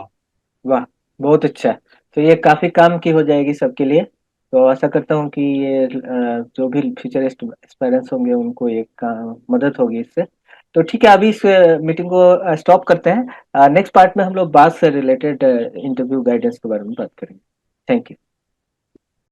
वाह, बहुत अच्छा। तो ये काफी काम की हो जाएगी सबके लिए। तो आशा करता हूँ कि ये जो भी फ्यूचर एस्पायरेंट्स होंगे उनको ये मदद होगी इससे। तो ठीक है, अभी इस मीटिंग को स्टॉप करते हैं। नेक्स्ट पार्ट में हम लोग बात से रिलेटेड इंटरव्यू गाइडेंस के बारे में बात करेंगे। Thank you.